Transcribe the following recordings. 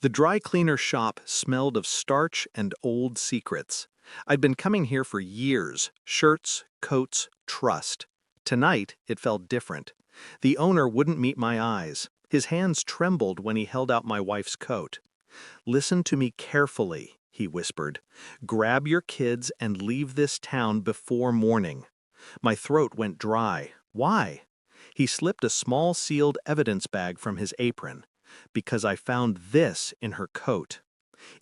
The dry cleaner shop smelled of starch and old secrets. I'd been coming here for years, shirts, coats, trust. Tonight, it felt different. The owner wouldn't meet my eyes. His hands trembled when he held out my wife's coat. "Listen to me carefully," he whispered. "Grab your kids and leave this town before morning." My throat went dry. Why? He slipped a small sealed evidence bag from his apron. "Because I found this in her coat."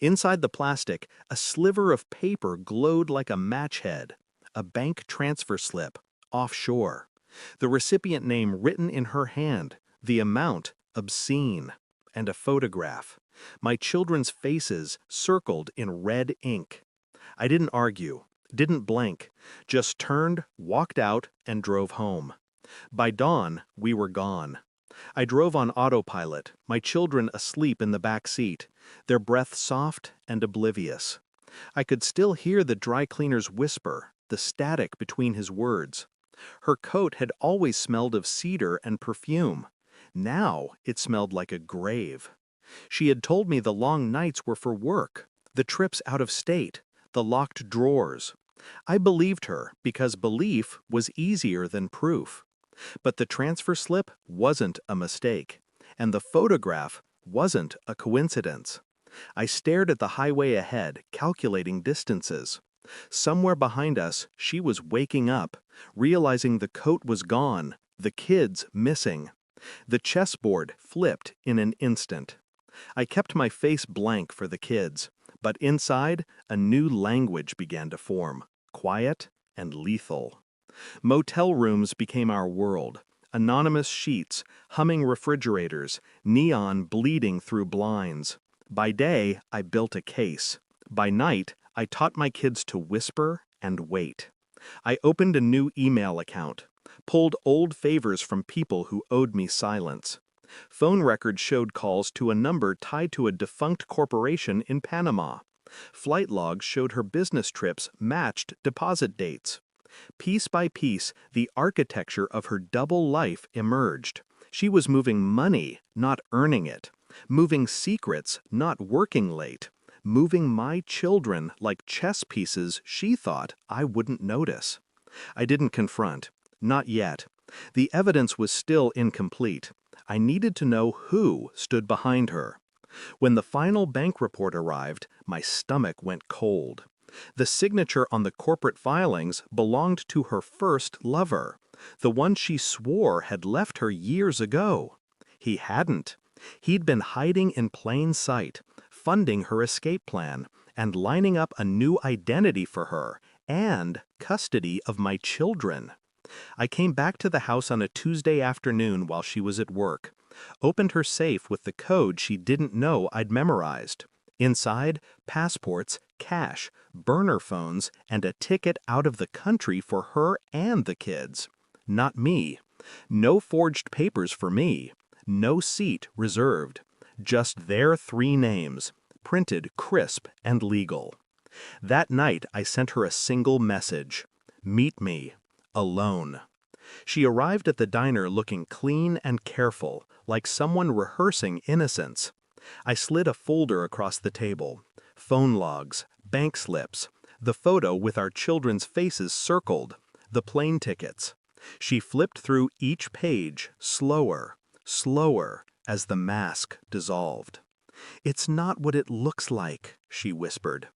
Inside the plastic, a sliver of paper glowed like a match head. A bank transfer slip, offshore. The recipient name written in her hand, the amount obscene, and a photograph. My children's faces circled in red ink. I didn't argue, didn't blink, just turned, walked out, and drove home. By dawn, we were gone. I drove on autopilot, my children asleep in the back seat, their breath soft and oblivious. I could still hear the dry cleaner's whisper, the static between his words. Her coat had always smelled of cedar and perfume. Now it smelled like a grave. She had told me the long nights were for work, the trips out of state, the locked drawers. I believed her because belief was easier than proof. But the transfer slip wasn't a mistake, and the photograph wasn't a coincidence. I stared at the highway ahead, calculating distances. Somewhere behind us, she was waking up, realizing the coat was gone, the kids missing. The chessboard flipped in an instant. I kept my face blank for the kids, but inside, a new language began to form, quiet and lethal. Motel rooms became our world. Anonymous sheets, humming refrigerators, neon bleeding through blinds. By day, I built a case. By night, I taught my kids to whisper and wait. I opened a new email account, pulled old favors from people who owed me silence. Phone records showed calls to a number tied to a defunct corporation in Panama. Flight logs showed her business trips matched deposit dates. Piece by piece, the architecture of her double life emerged. She was moving money, not earning it. Moving secrets, not working late. Moving my children like chess pieces she thought I wouldn't notice. I didn't confront. Not yet. The evidence was still incomplete. I needed to know who stood behind her. When the final bank report arrived, my stomach went cold. The signature on the corporate filings belonged to her first lover, the one she swore had left her years ago. He hadn't. He'd been hiding in plain sight, funding her escape plan, and lining up a new identity for her, and custody of my children. I came back to the house on a Tuesday afternoon while she was at work, opened her safe with the code she didn't know I'd memorized. Inside, passports, cash, burner phones, and a ticket out of the country for her and the kids. Not me. No forged papers for me. No seat reserved. Just their three names, printed crisp and legal. That night, I sent her a single message. Meet me. Alone. She arrived at the diner looking clean and careful, like someone rehearsing innocence. I slid a folder across the table. Phone logs, bank slips, the photo with our children's faces circled, the plane tickets. She flipped through each page, slower, slower, as the mask dissolved. "It's not what it looks like," she whispered.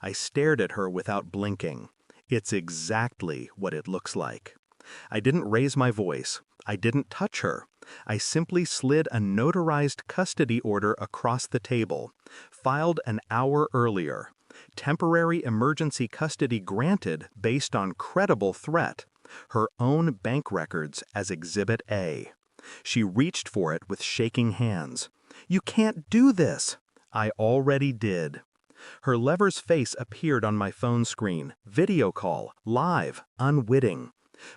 I stared at her without blinking. It's exactly what it looks like. I didn't raise my voice. I didn't touch her. I simply slid a notarized custody order across the table, filed an hour earlier. Temporary emergency custody granted based on credible threat. Her own bank records as Exhibit A. She reached for it with shaking hands. "You can't do this." I already did. Her lover's face appeared on my phone screen, video call, live, unwitting.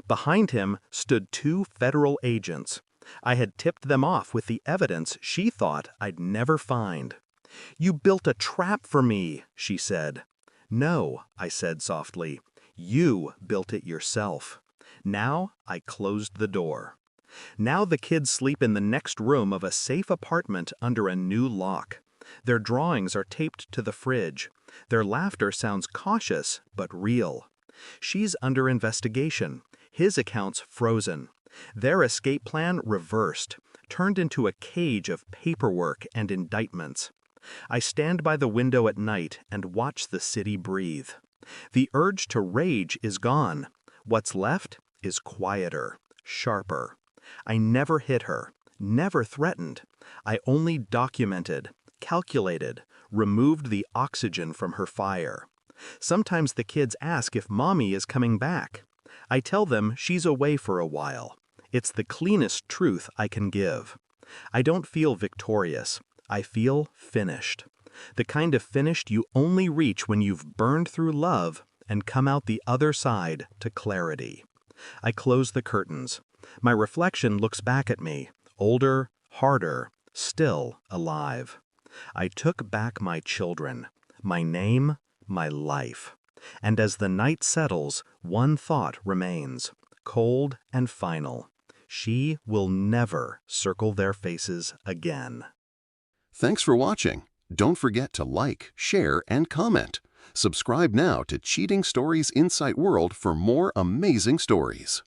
Behind him stood two federal agents. I had tipped them off with the evidence she thought I'd never find. "You built a trap for me," she said. "No," I said softly. "You built it yourself." Now I closed the door. Now the kids sleep in the next room of a safe apartment under a new lock. Their drawings are taped to the fridge. Their laughter sounds cautious but real. She's under investigation. His account's frozen. Their escape plan reversed, turned into a cage of paperwork and indictments. I stand by the window at night and watch the city breathe. The urge to rage is gone. What's left is quieter, sharper. I never hit her, never threatened. I only documented, calculated, removed the oxygen from her fire. Sometimes the kids ask if Mommy is coming back. I tell them she's away for a while. It's the cleanest truth I can give. I don't feel victorious. I feel finished. The kind of finished you only reach when you've burned through love and come out the other side to clarity. I close the curtains. My reflection looks back at me, older, harder, still alive. I took back my children, my name, my life. And as the night settles, one thought remains, cold and final. She will never circle their faces again. Thanks for watching. Don't forget to like, share, and comment. Subscribe now to Cheating Stories Insight World for more amazing stories.